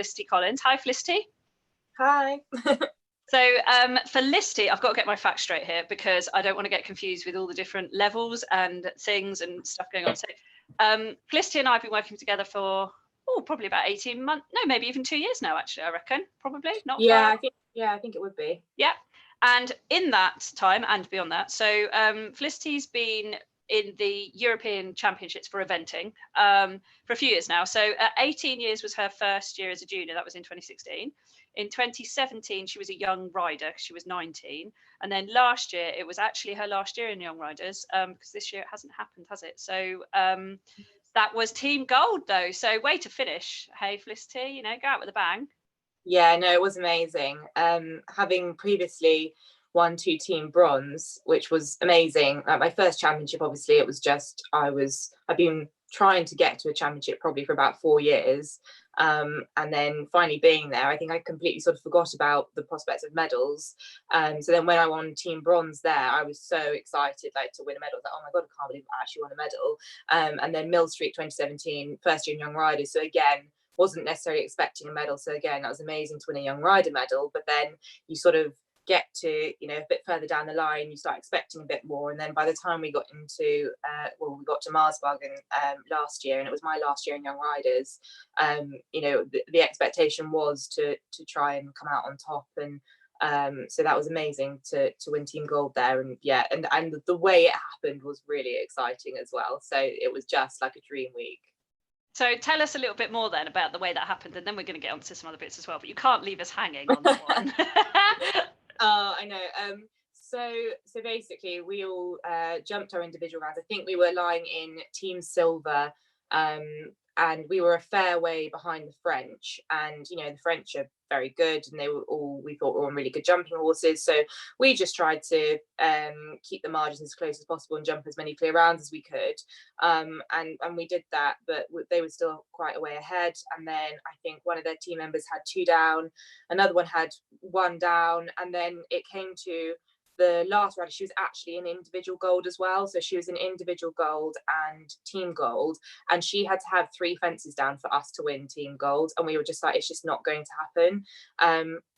Felicity Collins. Hi, Felicity. Hi. So Felicity, I've got to get my facts straight here because I don't want to get confused with all the different levels and things and stuff going on. So Felicity and I have been working together for probably about 18 months, no, maybe even 2 years now, actually, I reckon, probably. Not yeah, far. I think it would be. Yeah. And in that time and beyond that, so Felicity's been in the European Championships for eventing for a few years now. So 18 years was her first year as a junior. That was in 2016. In 2017, she was a young rider. She was 19. And then last year, it was actually her last year in Young Riders because this year it hasn't happened, has it? So that was team gold, though. So way to finish. Hey, Felicity, go out with a bang. Yeah, no, it was amazing. Having previously won 2 team bronze, which was amazing. My first championship, obviously, it was just I've been trying to get to a championship probably for about 4 years, and then finally being there, I think I completely sort of forgot about the prospects of medals. So then when I won team bronze there, I was so excited, like, to win a medal. That, oh my god, I can't believe I actually won a medal. And then Mill Street 2017, first year in Young Riders. So again, wasn't necessarily expecting a medal. So again, that was amazing to win a young rider medal. But then you sort of get to, a bit further down the line, you start expecting a bit more. And then by the time we got into, we got to Marsbargen last year, and it was my last year in Young Riders. The expectation was to try and come out on top. And so that was amazing to win team gold there. And yeah, and the way it happened was really exciting as well. So it was just like a dream week. So tell us a little bit more then about the way that happened, and then we're going to get onto some other bits as well, but you can't leave us hanging on that one. I know. So basically we all jumped our individual rounds. I think we were lying in team silver, and we were a fair way behind the French. And the French are very good, and we thought were on really good jumping horses. So we just tried to keep the margins as close as possible and jump as many clear rounds as we could. And we did that, but they were still quite a way ahead. And then I think one of their team members had 2 down, another one had 1 down, and then it came to the last rider. She was actually in individual gold as well. So she was in individual gold and team gold, and she had to have 3 fences down for us to win team gold. And we were just like, it's just not going to happen.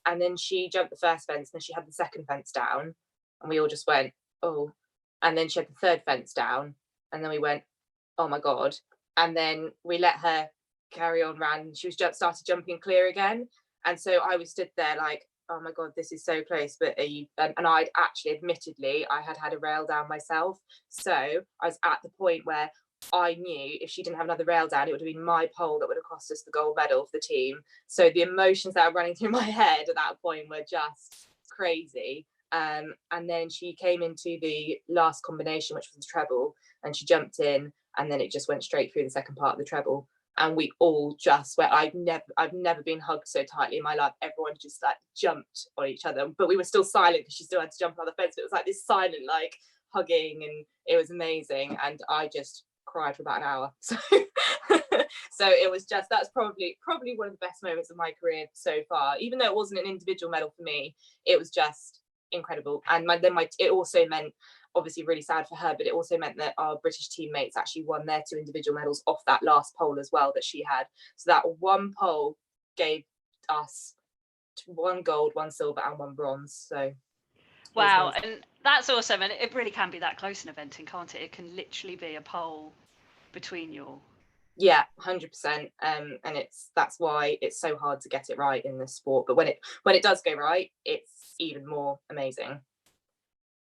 And then she jumped the first fence, and then she had the second fence down, and we all just went, oh. And then she had the third fence down, and then we went, oh my god. And then we let her carry on round, and she was just started jumping clear again. And so I was stood there like, oh my god, this is so close. But and I'd actually, admittedly, I had a rail down myself. So I was at the point where I knew if she didn't have another rail down, it would have been my pole that would have cost us the gold medal for the team. So the emotions that were running through my head at that point were just crazy. And then she came into the last combination, which was the treble, and she jumped in, and then it just went straight through the second part of the treble. And we all just went, I've never been hugged so tightly in my life. Everyone just like jumped on each other, but we were still silent because she still had to jump on the fence. But it was like this silent, like, hugging, and it was amazing. And I just cried for about an hour. So so it was just, that's probably one of the best moments of my career so far. Even though it wasn't an individual medal for me, it was just incredible. And it also meant, obviously really sad for her, but it also meant that our British teammates actually won their 2 individual medals off that last pole as well that she had. So that one pole gave us 1 gold, 1 silver, and 1 bronze. So wow, and that's awesome. And it really can be that close in eventing, can't it? It can literally be a pole between you all. Yeah, 100%. And that's why it's so hard to get it right in this sport. But when it does go right, it's even more amazing.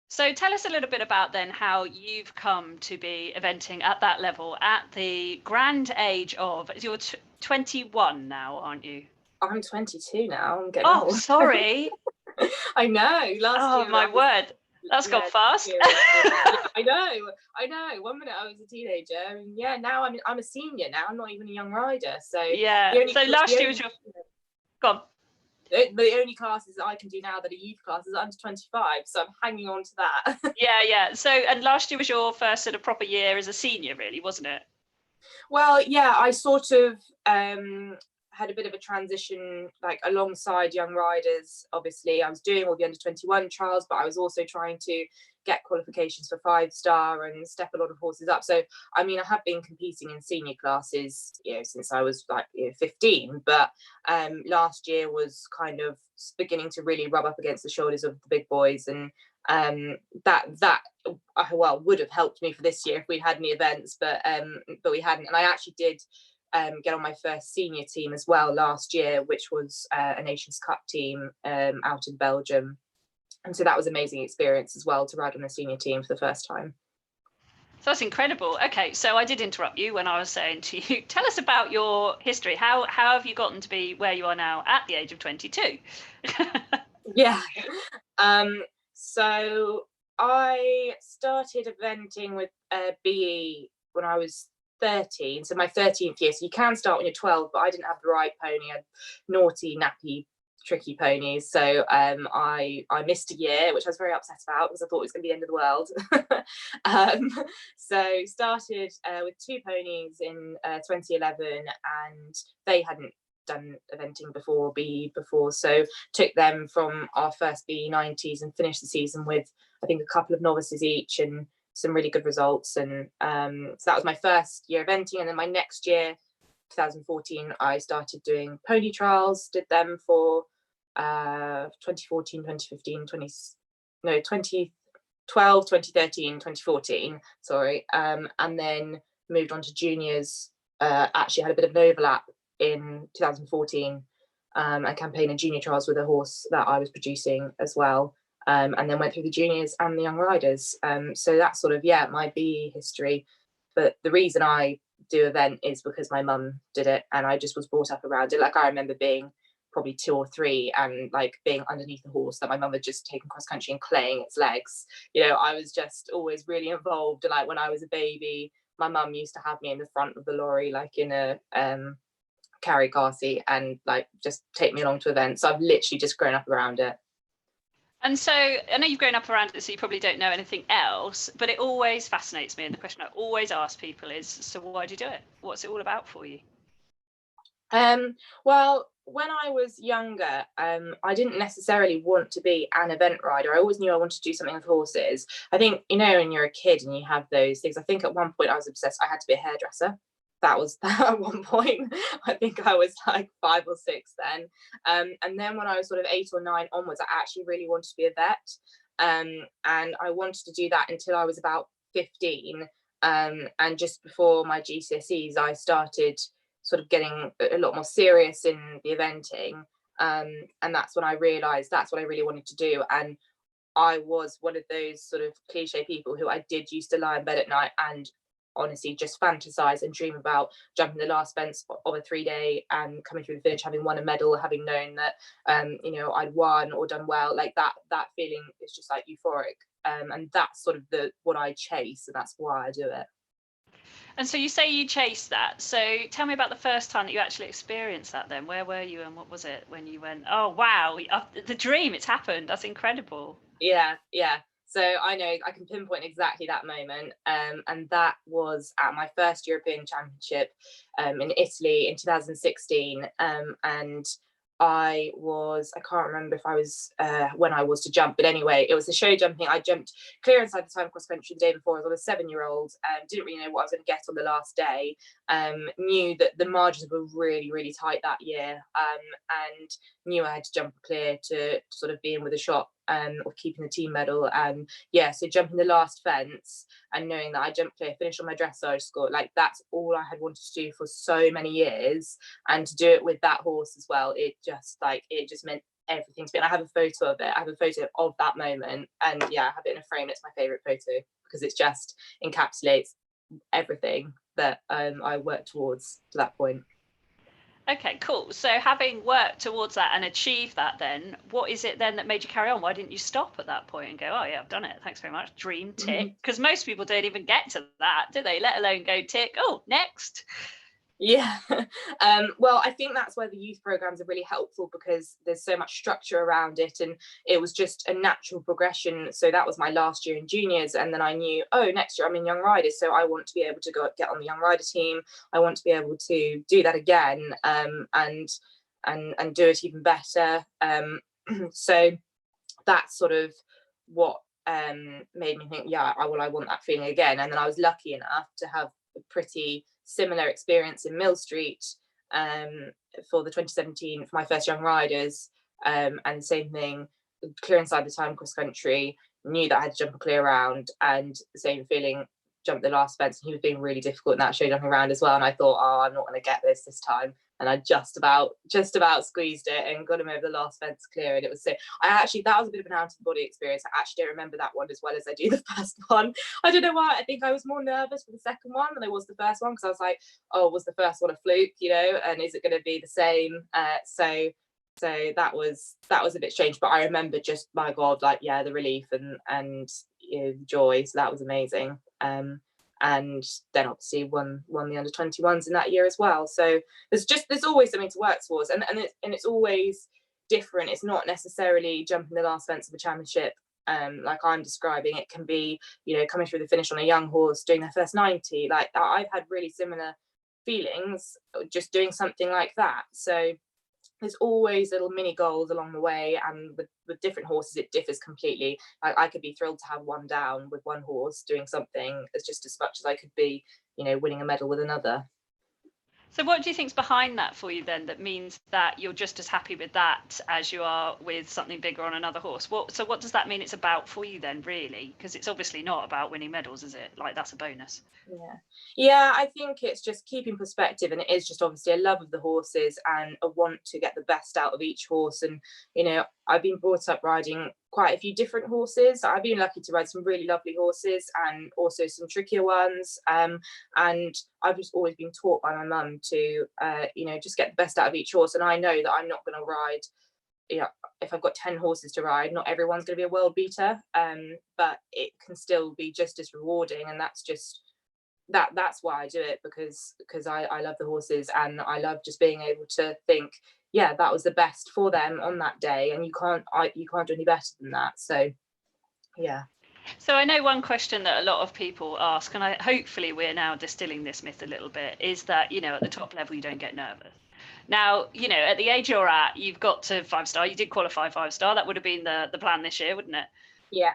So tell us a little bit about then how you've come to be eventing at that level at the grand age of, you're 21 now, aren't you? I'm 22 now. I'm getting old. Sorry. I know. Last year. Oh my word. That's gone fast. I know. 1 minute I was a teenager, and yeah, now I'm a senior now. I'm not even a young rider. So yeah. So last year was your. Go on. The only classes that I can do now that are youth classes are under 25, so I'm hanging on to that. yeah. So, and last year was your first sort of proper year as a senior, really, wasn't it? Well, yeah, I sort of had a bit of a transition, like, alongside young riders. Obviously I was doing all the under 21 trials, but I was also trying to get qualifications for 5-star and step a lot of horses up. So I mean, I have been competing in senior classes, since I was like 15, but last year was kind of beginning to really rub up against the shoulders of the big boys, and that would have helped me for this year if we'd had any events, but we hadn't. And I actually did get on my first senior team as well last year, which was a Nations Cup team out in Belgium, and so that was an amazing experience as well, to ride on a senior team for the first time. So that's incredible. Okay, so I did interrupt you when I was saying to you, tell us about your history. How have you gotten to be where you are now at the age of 22? Yeah. So I started eventing with BE when I was 13, so my 13th year. So you can start when you're 12, but I didn't have the right pony. I had naughty, nappy, tricky ponies. So I missed a year, which I was very upset about because I thought it was going to be the end of the world. So started with 2 ponies in 2011, and they hadn't done eventing before, BE before, so took them from our first BE 90s and finished the season with, I think, a couple of novices each and some really good results. And so that was my first year eventing. And then my next year, 2014, I started doing pony trials, did them for 2014, 2015, 2012, 2013, 2014, sorry, and then moved on to juniors. Actually had a bit of an overlap in 2014, and campaign and junior trials with a horse that I was producing as well, and then went through the juniors and the young riders. So that's sort of my BE history. But the reason I do event is because my mum did it, and I just was brought up around it. Like, I remember being probably 2 or 3 and like being underneath the horse that my mum had just taken cross country and claying its legs. I was just always really involved. And like, when I was a baby, my mum used to have me in the front of the lorry, like in a carry car seat, and like just take me along to events. So I've literally just grown up around it. And so I know you've grown up around it, so you probably don't know anything else, but it always fascinates me. And the question I always ask people is, so why do you do it? What's it all about for you? Well, when I was younger, I didn't necessarily want to be an event rider. I always knew I wanted to do something with horses. I think, when you're a kid and you have those things, I think at one point I was obsessed. I had to be a hairdresser. That was at one point. I think I was like 5 or 6 then. And then when I was sort of 8 or 9 onwards, I actually really wanted to be a vet. And I wanted to do that until I was about 15. And just before my GCSEs, I started sort of getting a lot more serious in the eventing, and that's when I realized that's what I really wanted to do. And I was one of those sort of cliche people who I did used to lie in bed at night and honestly just fantasize and dream about jumping the last fence of a 3-day and coming through the finish having won a medal, having known that I'd won or done well. Like that feeling is just like euphoric, and that's sort of what I chase, and that's why I do it. And so you say you chased that. So tell me about the first time that you actually experienced that then. Where were you and what was it when you went, oh, wow, the dream, it's happened. That's incredible. Yeah. So I know I can pinpoint exactly that moment. And that was at my first European Championship in Italy in 2016. And I can't remember if I was when I was to jump, but anyway, it was the show jumping. I jumped clear inside the time cross country the day before. I was a 7-year-old, didn't really know what I was going to get on the last day. Knew that the margins were really, really tight that year, and knew I had to jump clear to sort of be in with a shot of keeping the team medal. And so jumping the last fence and knowing that I jumped clear, finished on my dressage score, like that's all I had wanted to do for so many years. And to do it with that horse as well, it just meant everything to me. And I have a photo of it. I have a photo of that moment, and I have it in a frame. It's my favorite photo because it just encapsulates everything that I worked towards to that point. Okay, cool. So having worked towards that and achieved that, then what is it then that made you carry on? Why didn't you stop at that point and go, oh yeah, I've done it, thanks very much, dream tick? Because most people don't even get to that, do they? Let alone go tick, oh, next. Yeah. Well, I think that's where the youth programs are really helpful because there's so much structure around it, and it was just a natural progression. So that was my last year in juniors, and then I knew, oh, next year I'm in young riders, so I want to be able to get on the young rider team. I want to be able to do that again, and do it even better. So that's sort of what made me think, yeah, I want that feeling again. And then I was lucky enough to have a pretty similar experience in Mill Street for the 2017 for my first Young Riders, and the same thing, clear inside the time cross country. Knew that I had to jump a clear round, and the same feeling, jumped the last fence, and he was being really difficult in that show jumping round as well. And I thought, oh, I'm not going to get this time. And I just about squeezed it and got him over the last fence clear. And it was so, that was a bit of an out of body experience. I actually don't remember that one as well as I do the first one. I don't know why. I think I was more nervous for the second one than I was the first one, because I was like, oh, was the first one a fluke, and is it going to be the same? So that was a bit strange, but I remember just, my God, like, yeah, the relief and the joy. So that was amazing. And then obviously won the under 21s in that year as well. So there's always something to work towards, and it's always different. It's not necessarily jumping the last fence of a championship, like I'm describing. It can be, coming through the finish on a young horse doing their first 90. Like, I've had really similar feelings just doing something like that. So there's always little mini goals along the way, and with different horses it differs completely. I could be thrilled to have one down with one horse doing something as much as I could be, winning a medal with another. So what do you think's behind that for you then, that means that you're just as happy with that as you are with something bigger on another horse? What does that mean it's about for you then, really? Because it's obviously not about winning medals, is it? Like, that's a bonus. Yeah, I think it's just keeping perspective, and it is just obviously a love of the horses and a want to get the best out of each horse. And I've been brought up riding quite a few different horses. I've been lucky to ride some really lovely horses and also some trickier ones, and I've just always been taught by my mum to just get the best out of each horse. And I know that I'm not going to ride, if I've got 10 horses to ride, not everyone's going to be a world beater, but it can still be just as rewarding. And that's just that's why I do it, because I love the horses, and I love just being able to think, yeah, that was the best for them on that day, and you can't do any better than that. So yeah. So I know one question that a lot of people ask, and hopefully we're now distilling this myth a little bit, is that at the top level you don't get nervous. Now, at the age you're at, you've got to 5-star. You did qualify 5-star. That would have been the plan this year, wouldn't it? Yeah.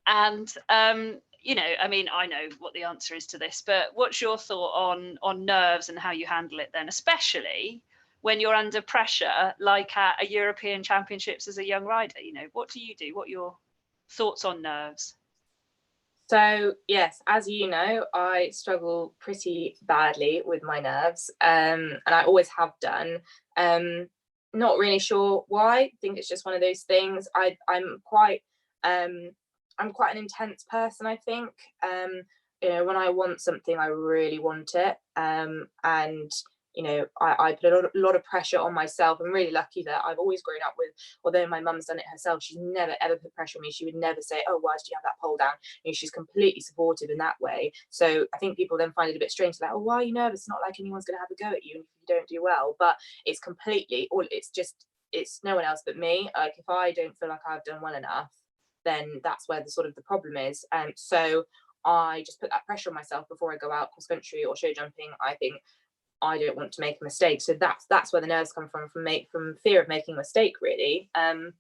And I mean, I know what the answer is to this, but what's your thought on nerves and how you handle it then, especially when you're under pressure, like at a European Championships as a young rider? What do you do? What are your thoughts on nerves? So yes, as you know, I struggle pretty badly with my nerves, and I always have done. Not really sure why. I think it's just one of those things. I'm quite an intense person, I think. When I want something, I really want it. And I put a lot of pressure on myself. I'm really lucky that I've always grown up with, although my mum's done it herself, she's never ever put pressure on me. She would never say, oh, why did you have that pole down? She's completely supportive in that way. So I think people then find it a bit strange, like, oh, why are you nervous? It's not like anyone's going to have a go at you if you don't do well. But it's no one else but me. Like, if I don't feel like I've done well enough, then that's where the problem is. And so I just put that pressure on myself before I go out cross country or show jumping. I think I don't want to make a mistake. So that's where the nerves come from fear of making a mistake, really. And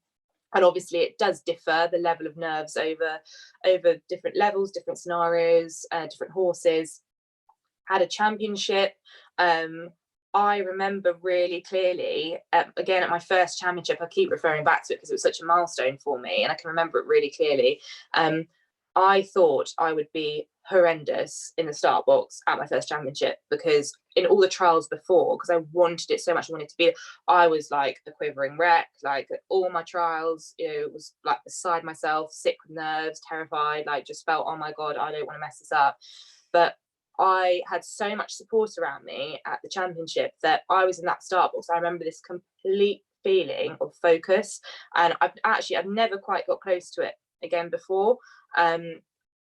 obviously it does differ, the level of nerves over different levels, different scenarios, different horses. At a championship, I remember really clearly, again, at my first championship, I keep referring back to it because it was such a milestone for me, and I can remember it really clearly. I thought I would be horrendous in the start box at my first championship, because in all the trials before, because I wanted it so much, I wanted to be, I was like a quivering wreck. Like, all my trials, it was like beside myself, sick with nerves, terrified, like just felt, oh my God, I don't want to mess this up. But I had so much support around me at the championship that I was in that start box. I remember this complete feeling of focus, and I've never quite got close to it again before.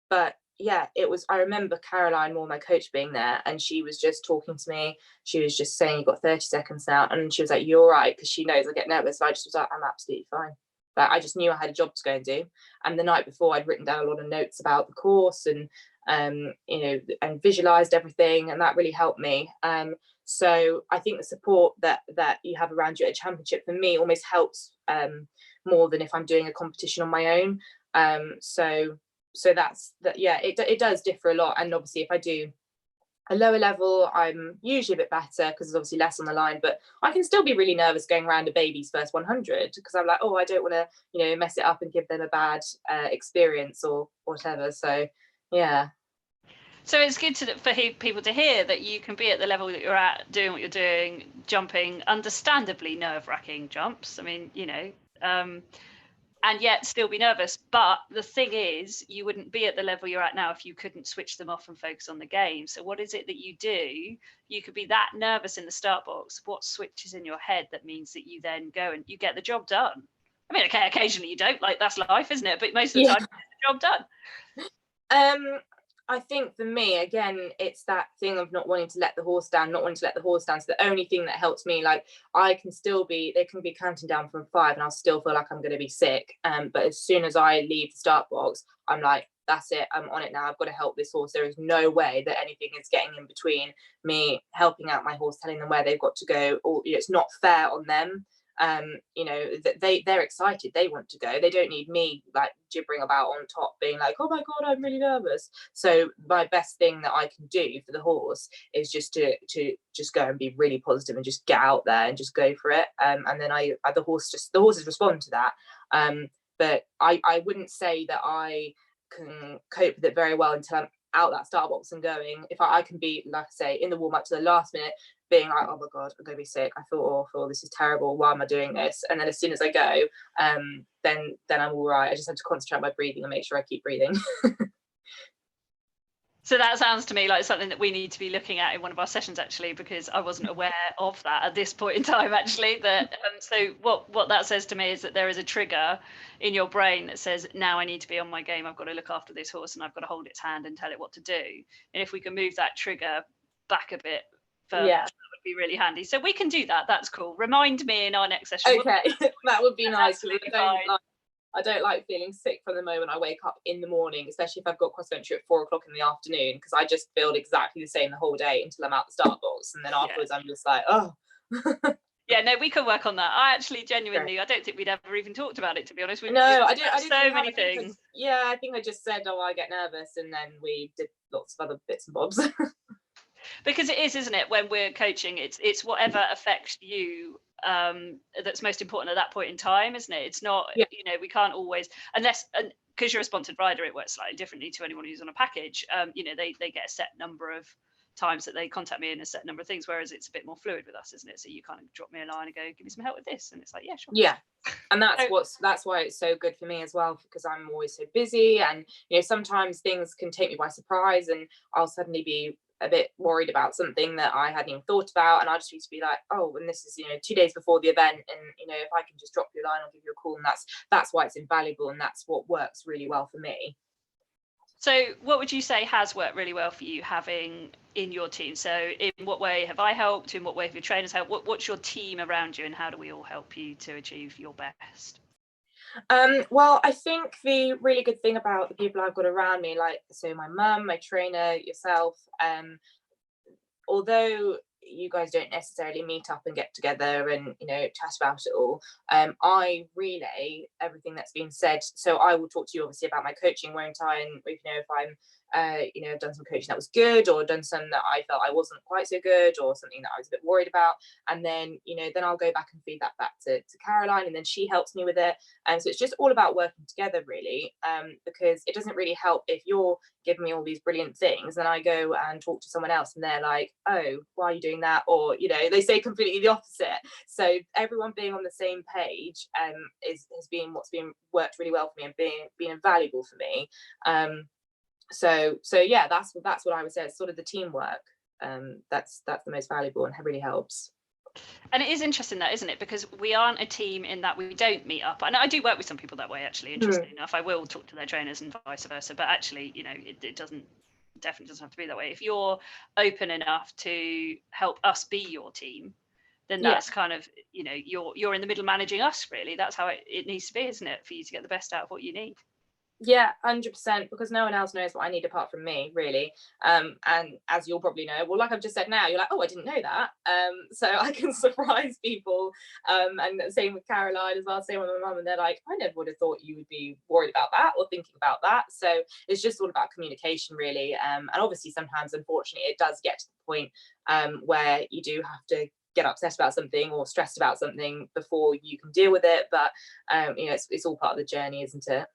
But yeah, I remember Caroline Moore, my coach, being there, and she was just talking to me. She was just saying, you've got 30 seconds now. And she was like, you're right, because she knows I get nervous. So I just was like, I'm absolutely fine. But I just knew I had a job to go and do. And the night before, I'd written down a lot of notes about the course and and visualized everything, and that really helped me. So I think the support that you have around you at a championship, for me, almost helps more than if I'm doing a competition on my own. So that's that. Yeah, it does differ a lot. And obviously if I do a lower level, I'm usually a bit better because there's obviously less on the line, but I can still be really nervous going around a baby's first 100 because I'm like, oh, I don't want to, mess it up and give them a bad experience or whatever. So yeah. So it's good for people to hear that you can be at the level that you're at, doing what you're doing, jumping understandably nerve-wracking jumps. I mean, and yet still be nervous. But the thing is, you wouldn't be at the level you're at now if you couldn't switch them off and focus on the game. So what is it that you do? You could be that nervous in the start box. What switches in your head that means that you then go and you get the job done? I mean, okay, occasionally you don't, like that's life, isn't it? But most of the time, you get the job done. I think for me, again, it's that thing of not wanting to let the horse down. So the only thing that helps me, like they can be counting down from 5 and I'll still feel like I'm going to be sick. But as soon as I leave the start box, I'm like, that's it, I'm on it now. I've got to help this horse. There is no way that anything is getting in between me helping out my horse, telling them where they've got to go. Or it's not fair on them. They're excited, they want to go, they don't need me like gibbering about on top being like, oh my god, I'm really nervous. So my best thing that I can do for the horse is just to just go and be really positive and just get out there and just go for it, and then the horses respond to that. But I wouldn't say that I can cope with it very well until I'm out that start box and going. If I can be, like I say, in the warm up to the last minute being like, oh my god, I'm gonna be sick, I feel awful, this is terrible, why am I doing this? And then as soon as I go, then I'm all right. I just have to concentrate on my breathing and make sure I keep breathing. So that sounds to me like something that we need to be looking at in one of our sessions, actually, because I wasn't aware of that at this point in time, actually. That so what that says to me is that there is a trigger in your brain that says, now I need to be on my game, I've got to look after this horse and I've got to hold its hand and tell it what to do. And if we can move that trigger back a bit further, that would be really handy. So we can do that. That's cool. Remind me in our next session. Okay, that would be nice. I don't like feeling sick from the moment I wake up in the morning, especially if I've got cross country at 4 o'clock in the afternoon, because I just feel exactly the same the whole day until I'm out the start box, and then afterwards I'm just like, oh. Yeah, no, we can work on that. I actually genuinely, I don't think we'd ever even talked about it, to be honest. I didn't so many things. I think I just said, oh, I get nervous, and then we did lots of other bits and bobs. Because it is, isn't it, when we're coaching, it's whatever affects you that's most important at that point in time, isn't it? It's not, we can't always, unless, because you're a sponsored rider, it works slightly differently to anyone who's on a package. They get a set number of times that they contact me in a set number of things, whereas it's a bit more fluid with us, isn't it? So you kind of drop me a line and go, give me some help with this, and it's like, yeah, sure. Yeah, and that's why it's so good for me as well, because I'm always so busy, and sometimes things can take me by surprise, and I'll suddenly be a bit worried about something that I hadn't even thought about, and I just used to be like, oh, and this is 2 days before the event, and if I can just drop you a line, I'll give you a call, and that's why it's invaluable, and that's what works really well for me. So what would you say has worked really well for you having in your team? So in what way have I helped? In what way have your trainers helped? What's your team around you, and how do we all help you to achieve your best? Well, I think the really good thing about the people I've got around me, like, so my mum, my trainer, yourself, although you guys don't necessarily meet up and get together and chat about it all, I relay everything that's been said. So I will talk to you obviously about my coaching, won't I? And if I'm I've done some coaching that was good, or done some that I felt I wasn't quite so good, or something that I was a bit worried about, and then then I'll go back and feed that back to Caroline, and then she helps me with it. And so it's just all about working together, really, because it doesn't really help if you're giving me all these brilliant things and I go and talk to someone else and they're like, oh, why are you doing that? Or they say completely the opposite. So everyone being on the same page has been what's been worked really well for me and being invaluable for me. So yeah, that's what I would say. It's sort of the teamwork that's the most valuable and really helps. And it is interesting that, isn't it? Because we aren't a team in that we don't meet up. And I do work with some people that way, actually, interestingly enough. I will talk to their trainers and vice versa. But actually, it definitely doesn't have to be that way. If you're open enough to help us be your team, then that's kind of, you're in the middle managing us, really. That's how it needs to be, isn't it? For you to get the best out of what you need. Yeah, 100%, because no one else knows what I need apart from me, really. And as you'll probably know, well, like I've just said now, you're like, oh, I didn't know that. So I can surprise people. And same with Caroline as well, same with my mum, and they're like, I never would have thought you would be worried about that or thinking about that. So it's just all about communication, really. And obviously sometimes, unfortunately, it does get to the point where you do have to get upset about something or stressed about something before you can deal with it. But it's all part of the journey, isn't it?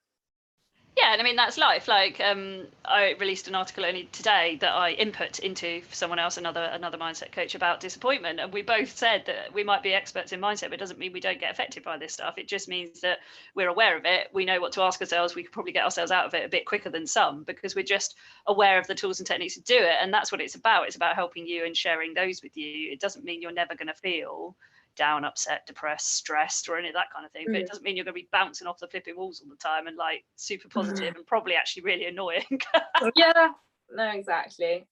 Yeah, and I mean that's life. Like I released an article only today that I input into for someone else, another mindset coach, about disappointment, and we both said that we might be experts in mindset, but it doesn't mean we don't get affected by this stuff. It just means that we're aware of it. We know what to ask ourselves. We could probably get ourselves out of it a bit quicker than some because we're just aware of the tools and techniques to do it, and that's what it's about. It's about helping you and sharing those with you. It doesn't mean you're never going to feel down, upset, depressed, stressed, or any of that kind of thing. But it doesn't mean you're going to be bouncing off the flipping walls all the time and like super positive and probably actually really annoying. Yeah, no, exactly.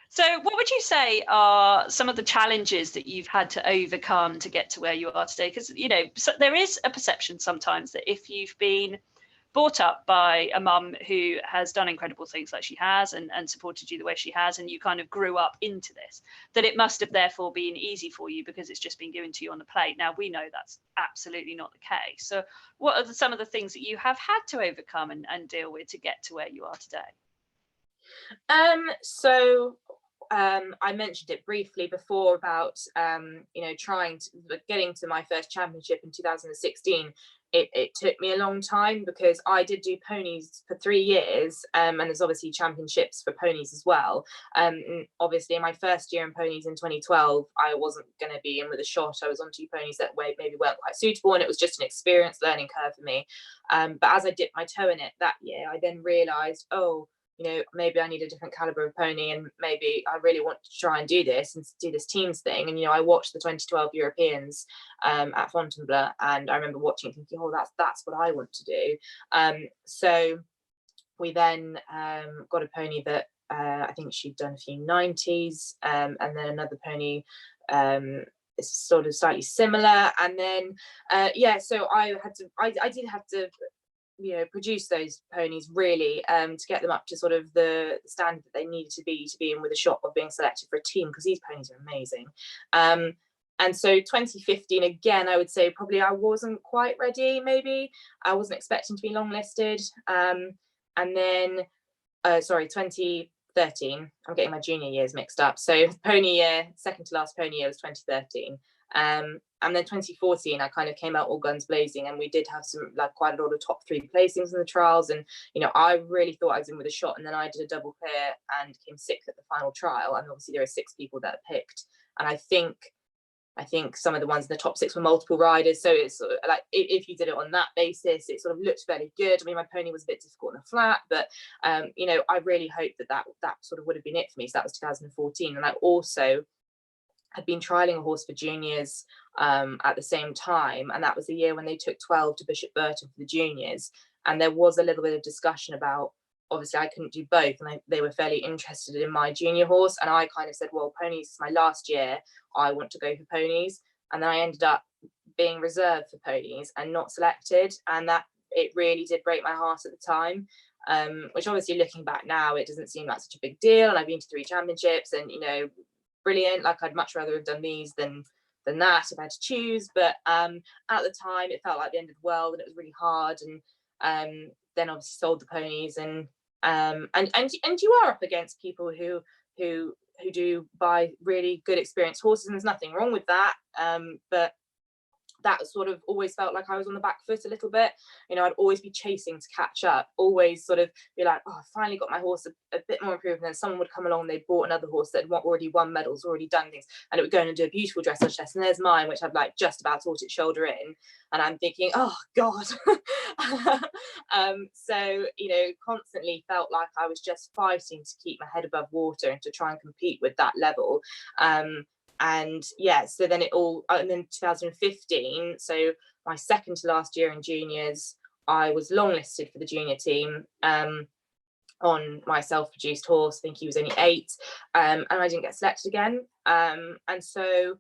So what would you say are some of the challenges that you've had to overcome to get to where you are today? Because, so there is a perception sometimes that if you've been brought up by a mum who has done incredible things like she has and supported you the way she has, and you kind of grew up into this, that it must have therefore been easy for you because it's just been given to you on the plate. Now we know that's absolutely not the case. So what are some of the things that you have had to overcome and deal with to get to where you are today? So I mentioned it briefly before about getting to my first championship in 2016. It took me a long time because I did do ponies for 3 years, and there's obviously championships for ponies as well. Obviously, in my first year in ponies in 2012, I wasn't going to be in with a shot. I was on 2 ponies that maybe weren't quite suitable, and it was just an experience learning curve for me. But as I dipped my toe in it that year, I then realised, oh, maybe I need a different caliber of pony, and maybe I really want to try and do this teams thing. And I watched the 2012 Europeans at Fontainebleau, and I remember watching, thinking, oh, that's what I want to do. So we then got a pony that I think she'd done a few 90s, and then another pony is sort of slightly similar, and then so I did have to produce those ponies really to get them up to sort of the standard that they needed to be in with a shot of being selected for a team, because these ponies are amazing. And so 2015, again, I would say probably I wasn't quite ready. Maybe I wasn't expecting to be longlisted. And then 2013, I'm getting my junior years mixed up. So pony year, second to last pony year was 2013. And then 2014, I kind of came out all guns blazing, and we did have quite a lot of top 3 placings in the trials. And, I really thought I was in with a shot. And then I did a double clear and came 6th at the final trial. And obviously there are 6 people that are picked. And I think some of the ones in the top 6 were multiple riders. So it's sort of like, if you did it on that basis, it sort of looked very good. I mean, my pony was a bit difficult in the flat, but, I really hoped that sort of would have been it for me. So that was 2014. And I also had been trialing a horse for juniors at the same time, and that was the year when they took 12 to Bishop Burton for the juniors. And there was a little bit of discussion about, obviously I couldn't do both, and they were fairly interested in my junior horse, and I kind of said, well, ponies is my last year, I want to go for ponies. And then I ended up being reserved for ponies and not selected, and that it really did break my heart at the time. Which obviously looking back now, it doesn't seem like such a big deal, and I've been to 3 championships, and brilliant. Like, I'd much rather have done these than that if I had to choose. But at the time, it felt like the end of the world, and it was really hard. And then obviously sold the ponies, and you are up against people who do buy really good experienced horses, and there's nothing wrong with that. But that sort of always felt like I was on the back foot a little bit. I'd always be chasing to catch up, always sort of be like, oh, I finally got my horse a bit more improved. And then someone would come along, they bought another horse that had already won medals, already done things, and it would go in and do a beautiful dressage test. And there's mine, which I've like just about taught its shoulder in. And I'm thinking, oh God. So, constantly felt like I was just fighting to keep my head above water and to try and compete with that level. And so then and then 2015, so my second to last year in juniors, I was longlisted for the junior team on my self-produced horse. I think he was only 8, and I didn't get selected again. And so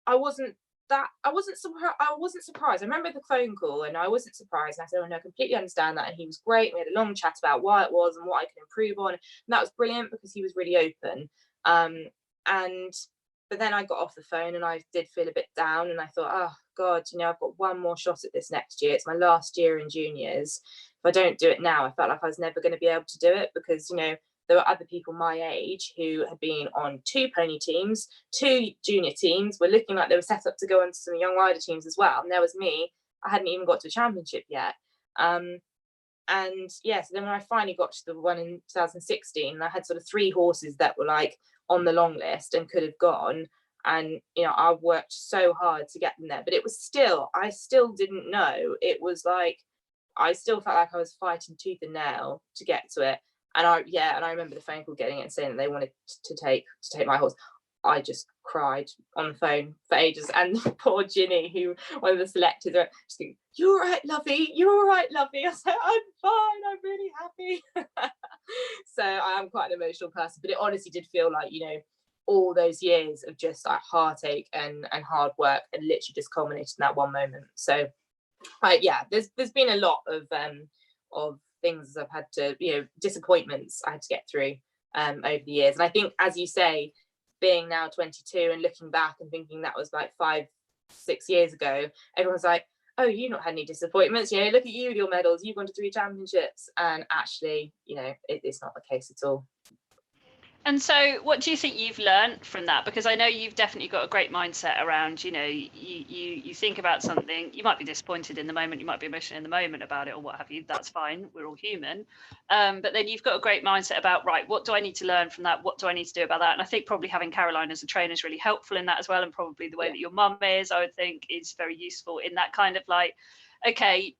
I wasn't that I wasn't surprised. I remember the phone call and I wasn't surprised. And I said, oh no, I completely understand that. And he was great. We had a long chat about why it was and what I could improve on. And that was brilliant because he was really open. And but then I got off the phone and I did feel a bit down and I thought, oh God, I've got one more shot at this next year. It's my last year in juniors. If I don't do it now, I felt like I was never going to be able to do it because, there were other people my age who had been on 2 pony teams, 2 junior teams, were looking like they were set up to go into some young rider teams as well. And there was me, I hadn't even got to a championship yet. And yeah, so then when I finally got to the one in 2016, I had sort of 3 horses that were like on the long list and could have gone. And, I worked so hard to get them there, but it was I still didn't know. It was like, I still felt like I was fighting tooth and nail to get to it. And I remember the phone call getting it and saying that they wanted to take my horse. I just cried on the phone for ages. And poor Ginny, who one of the selectors, were just going, "You're all right, Lovey. You're all right, Lovey." I said, "I'm fine. I'm really happy." So I am quite an emotional person, but it honestly did feel like, all those years of just like heartache and hard work and literally just culminated in that one moment. So there's been a lot of things I've had to, disappointments I had to get through over the years. And I think, as you say, being now 22 and looking back and thinking that was like 5-6 years ago, everyone's like, oh, you've not had any disappointments, look at you with your medals, you've gone to 3 championships. And actually, it's not the case at all. And so what do you think you've learned from that? Because I know you've definitely got a great mindset around, you think about something, you might be disappointed in the moment, you might be emotional in the moment about it or what have you, that's fine, we're all human. But then you've got a great mindset about, right, what do I need to learn from that? What do I need to do about that? And I think probably having Caroline as a trainer is really helpful in that as well. And probably the way that your mum is, I would think, is very useful in that kind of like, okay,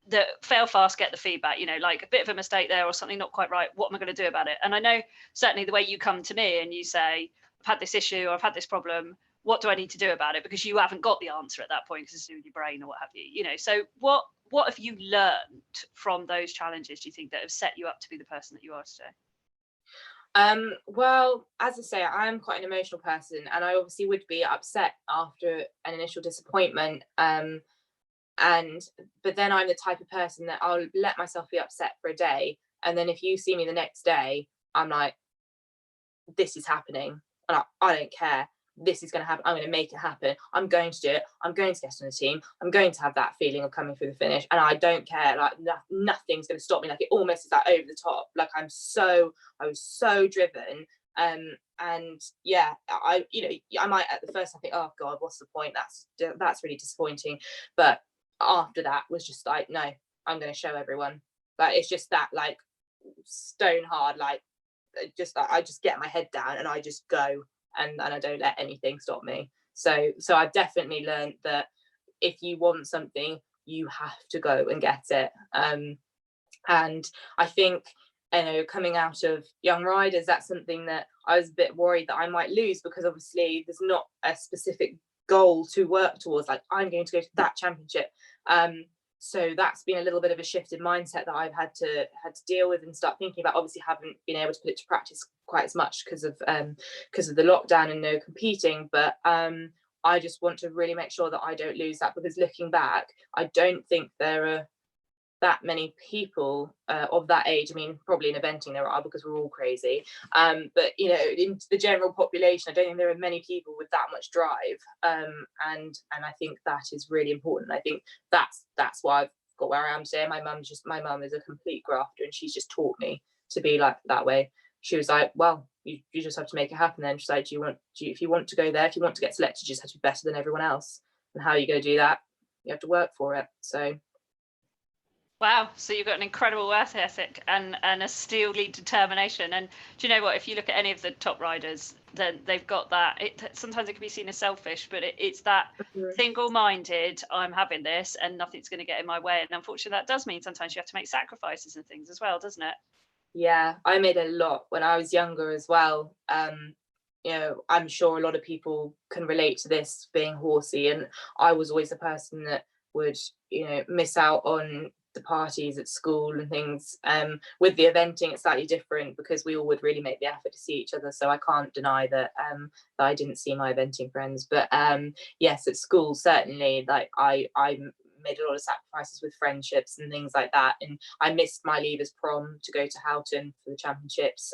the fail fast, get the feedback, like a bit of a mistake there or something not quite right, what am I going to do about it? And I know certainly the way you come to me and you say, I've had this issue or I've had this problem, what do I need to do about it? Because you haven't got the answer at that point because it's to do with your brain or what have you, so what have you learned from those challenges, do you think, that have set you up to be the person that you are today? Well, as I say, I'm quite an emotional person and I obviously would be upset after an initial disappointment. But then I'm the type of person that I'll let myself be upset for a day, and then if you see me the next day, I'm like, this is happening and I don't care, this is going to happen, I'm going to make it happen, I'm going to do it, I'm going to get on the team, I'm going to have that feeling of coming through the finish, and I don't care, like nothing's going to stop me. Like it almost is like over the top, like I was so driven. And yeah, I might at the first I think, oh God, what's the point, that's really disappointing, but after that was just like, no, I'm going to show everyone. Like it's just that like stone hard, like just I just get my head down and I just go, and I don't let anything stop me. So I've definitely learned that if you want something, you have to go and get it. And I think, coming out of Young Riders, that's something that I was a bit worried that I might lose, because obviously there's not a specific goal to work towards, like I'm going to go to that championship. So that's been a little bit of a shift in mindset that I've had to deal with and start thinking about. Obviously haven't been able to put it to practice quite as much because of the lockdown and no competing, but I just want to really make sure that I don't lose that, because looking back, I don't think there are that many people of that age. I mean, probably in eventing there are, because we're all crazy, but in the general population, I don't think there are many people with that much drive, and I think that is really important. I think that's why I've got where I am today. My mum is a complete grafter, and she's just taught me to be like that way. She was like, well, you just have to make it happen then. She's like, if you want to go there, if you want to get selected, you just have to be better than everyone else. And how are you going to do that? You have to work for it. So wow, so you've got an incredible work ethic and a steely determination. And do you know what, if you look at any of the top riders, then they've got that. Sometimes it can be seen as selfish, but it's that single-minded, I'm having this and nothing's going to get in my way. And unfortunately that does mean sometimes you have to make sacrifices and things as well, doesn't it? Yeah, I made a lot when I was younger as well. I'm sure a lot of people can relate to this, being horsey, and I was always the person that would miss out on the parties at school and things. With the eventing, it's slightly different because we all would really make the effort to see each other. So I can't deny that, that I didn't see my eventing friends. But yes, at school, certainly, like I made a lot of sacrifices with friendships and things like that. And I missed my leavers prom to go to Houghton for the championships.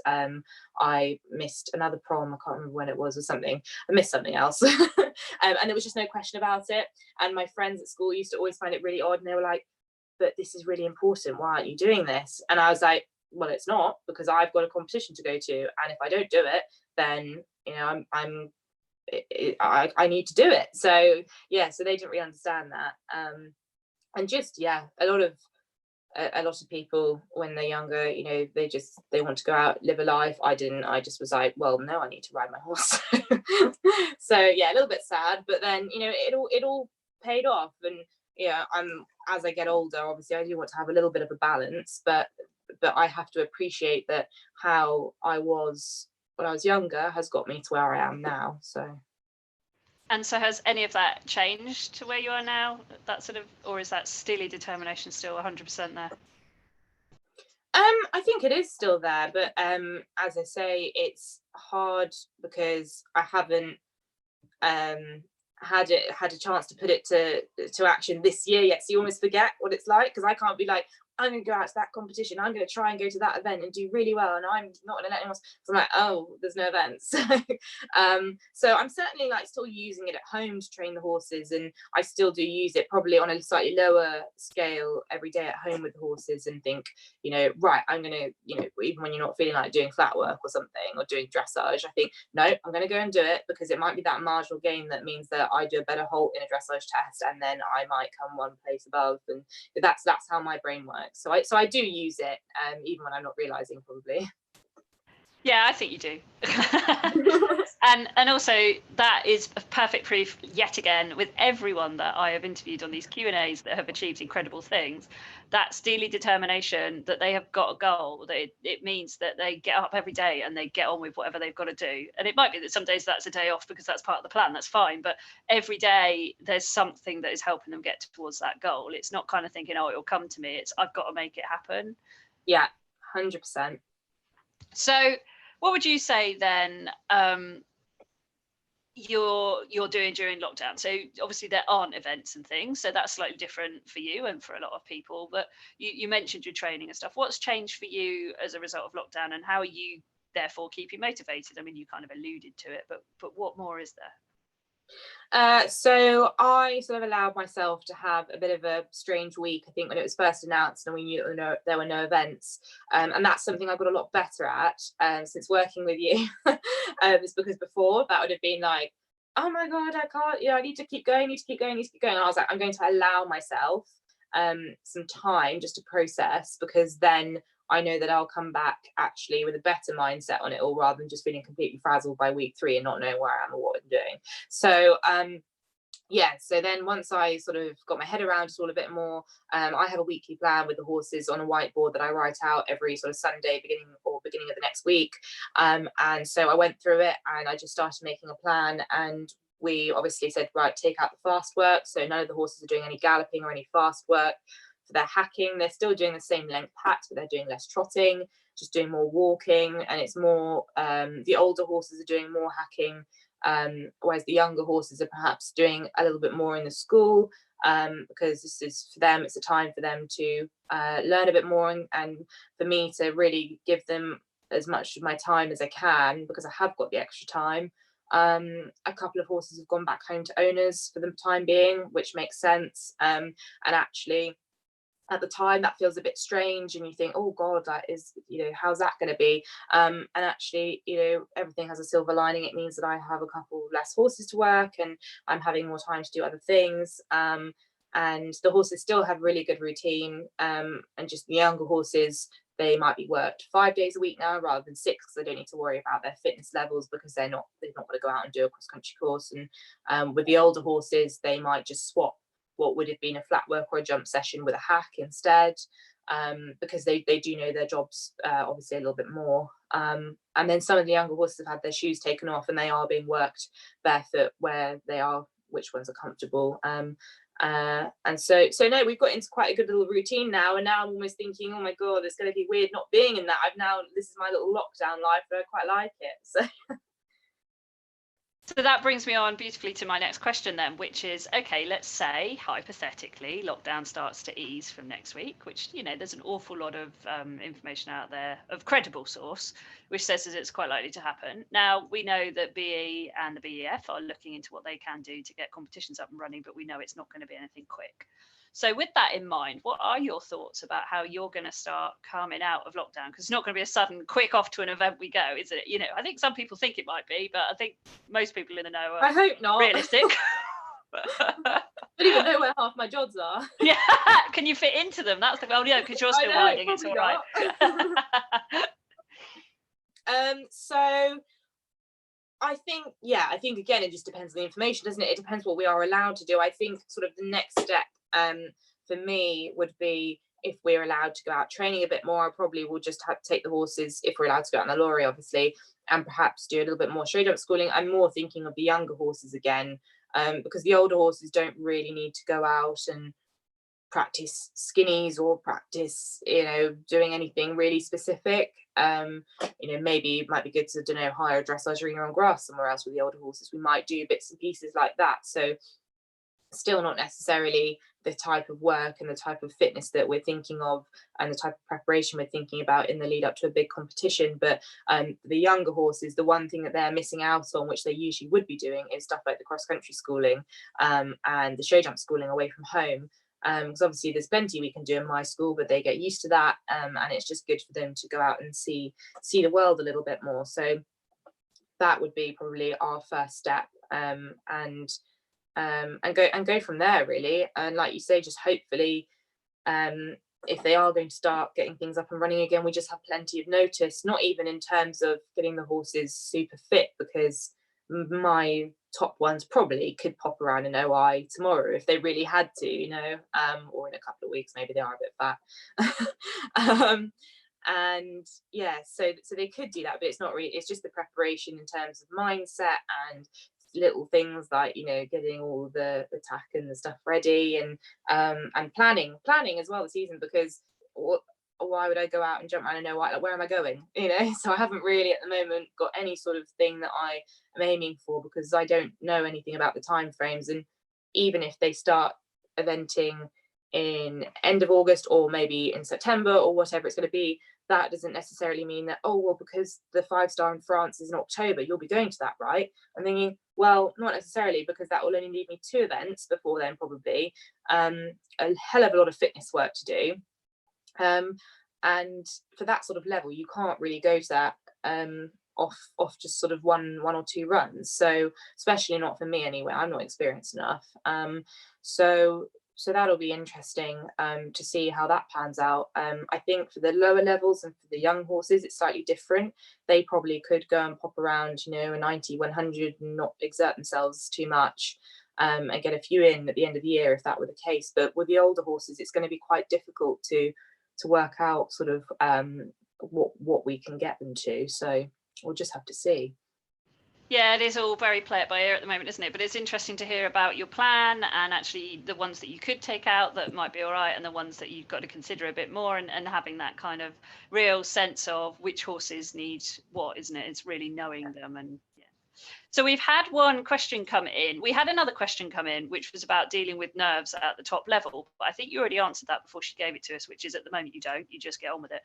I missed another prom, I can't remember when it was or something. I missed something else. And there was just no question about it. And my friends at school used to always find it really odd, and they were like, but this is really important, why aren't you doing this? And I was like, well, it's not, because I've got a competition to go to, and if I don't do it, then I need to do it. So yeah, so they didn't really understand that. And just a lot of people when they're younger, they want to go out, live a life. I didn't. I just was like, well, no, I need to ride my horse. So yeah, a little bit sad, but then it all paid off. And as I get older, obviously I do want to have a little bit of a balance, but I have to appreciate that how I was when I was younger has got me to where I am now. And so has any of that changed to where you are now? That sort of, or is that steely determination still 100% there? I think it is still there, but as I say, it's hard because I haven't had a chance to put it to action this year yet. So you almost forget what it's like, because I can't be like, I'm going to go out to that competition, I'm going to try and go to that event and do really well, and I'm not going to let anyone. So I'm like, oh, there's no events. So I'm certainly like still using it at home to train the horses, and I still do use it probably on a slightly lower scale every day at home with the horses, and think, right, I'm going to, even when you're not feeling like doing flat work or something, or doing dressage, I think, no, I'm going to go and do it, because it might be that marginal gain that means that I do a better halt in a dressage test, and then I might come one place above, and that's how my brain works. So I do use it, even when I'm not realizing, probably. Yeah, I think you do. and also that is a perfect proof yet again with everyone that I have interviewed on these Q&As that have achieved incredible things, that steely determination, that they have got a goal, that it means that they get up every day and they get on with whatever they've got to do. And it might be that some days that's a day off because that's part of the plan, that's fine, but every day there's something that is helping them get towards that goal. It's not kind of thinking, oh, it'll come to me, it's I've got to make it happen. Yeah, 100%. So what would you say then you're doing during lockdown? So obviously there aren't events and things, so that's slightly different for you and for a lot of people, but you mentioned your training and stuff. What's changed for you as a result of lockdown, and how are you therefore keeping motivated? I mean, you kind of alluded to it, but what more is there? So I sort of allowed myself to have a bit of a strange week, I think, when it was first announced and we knew there were no events. And that's something I got a lot better at since working with you. It's because before that would have been like, oh my God, I can't, I need to keep going. And I was like, I'm going to allow myself some time just to process, because then I know that I'll come back actually with a better mindset on it all, rather than just feeling completely frazzled by week 3 and not knowing where I am or what I'm doing. So so then once I sort of got my head around it all a bit more, I have a weekly plan with the horses on a whiteboard that I write out every sort of Sunday beginning of the next week. And so I went through it and I just started making a plan, and we obviously said, right, take out the fast work. So none of the horses are doing any galloping or any fast work. For their hacking, they're still doing the same length packs, but they're doing less trotting, just doing more walking, and it's more the older horses are doing more hacking, whereas the younger horses are perhaps doing a little bit more in the school, because this is for them, it's a time for them to learn a bit more, and for me to really give them as much of my time as I can, because I have got the extra time. A couple of horses have gone back home to owners for the time being, which makes sense, and actually at the time that feels a bit strange, and you think, oh God, that is, how's that going to be, and actually, everything has a silver lining. It means that I have a couple less horses to work, and I'm having more time to do other things, and the horses still have really good routine, and just the younger horses, they might be worked 5 days a week now rather than 6, because they don't need to worry about their fitness levels, because they've not got to go out and do a cross country course. And with the older horses, they might just swap what would have been a flat work or a jump session with a hack instead, because they do know their jobs obviously a little bit more. And then some of the younger horses have had their shoes taken off, and they are being worked barefoot where they are, which ones are comfortable. And so no, we've got into quite a good little routine now, and now I'm almost thinking, oh my god, it's going to be weird not being in that. This is my little lockdown life, but I quite like it. So that brings me on beautifully to my next question then, which is, okay, let's say hypothetically lockdown starts to ease from next week, which, you know, there's an awful lot of information out there of credible source which says that it's quite likely to happen. Now, we know that BE and the BEF are looking into what they can do to get competitions up and running, but we know it's not going to be anything quick. So with that in mind, what are your thoughts about how you're going to start coming out of lockdown? Because it's not going to be a sudden quick off to an event we go, is it? You know, I think some people think it might be, but I think most people in the know are I hope not. realistic. I don't even know where half my jods are. Yeah, can you fit into them? That's the yeah, because you're still riding. It's all right. So I think again, it just depends on the information, doesn't it? It depends what we are allowed to do. I think sort of the next step for me would be, if we're allowed to go out training a bit more, I probably will just have to take the horses, if we're allowed to go out on the lorry, obviously, and perhaps do a little bit more show jump schooling. I'm more thinking of the younger horses again, because the older horses don't really need to go out and practice skinnies or practice, you know, doing anything really specific. You know, maybe it might be good to, don't know, hire a dressage arena on grass somewhere else with the older horses. We might do bits and pieces like that. So still not necessarily the type of work and the type of fitness that we're thinking of and the type of preparation we're thinking about in the lead up to a big competition. But the younger horses, the one thing that they're missing out on, which they usually would be doing, is stuff like the cross country schooling and the show jump schooling away from home. Because obviously there's plenty we can do in my school, but they get used to that, and it's just good for them to go out and see the world a little bit more. So that would be probably our first step, and go from there, really. And like you say, just hopefully, if they are going to start getting things up and running again, we just have plenty of notice, not even in terms of getting the horses super fit, because my top ones probably could pop around an OI tomorrow if they really had to, you know, or in a couple of weeks, maybe they are a bit fat. And yeah, so they could do that, but it's not really, it's just the preparation in terms of mindset and little things like, you know, getting all the tack and the stuff ready, and planning as well the season, because why would I go out and jump around and know like, where am I going, you know? So I haven't really at the moment got any sort of thing that I am aiming for, because I don't know anything about the time frames. And even if they start eventing in end of August or maybe in September or whatever it's going to be, that doesn't necessarily mean that, oh well, because the 5-star in France is in October, you'll be going to that, right? I'm thinking, well, not necessarily, because that will only leave me 2 events before then, probably a hell of a lot of fitness work to do. And for that sort of level, you can't really go to that off just sort of one or 2 runs. So especially not for me anyway, I'm not experienced enough. So that'll be interesting to see how that pans out. I think for the lower levels and for the young horses, it's slightly different. They probably could go and pop around, you know, a 90, 100 and not exert themselves too much, and get a few in at the end of the year if that were the case. But with the older horses, it's going to be quite difficult to work out sort of what we can get them to. So we'll just have to see. Yeah, it is all very play it by ear at the moment, isn't it? But it's interesting to hear about your plan, and actually the ones that you could take out that might be all right, and the ones that you've got to consider a bit more, and having that kind of real sense of which horses need what, isn't it? It's really knowing them. And yeah. So we've had one question come in. We had another question come in, which was about dealing with nerves at the top level. But I think you already answered that before she gave it to us, which is at the moment you don't. You just get on with it.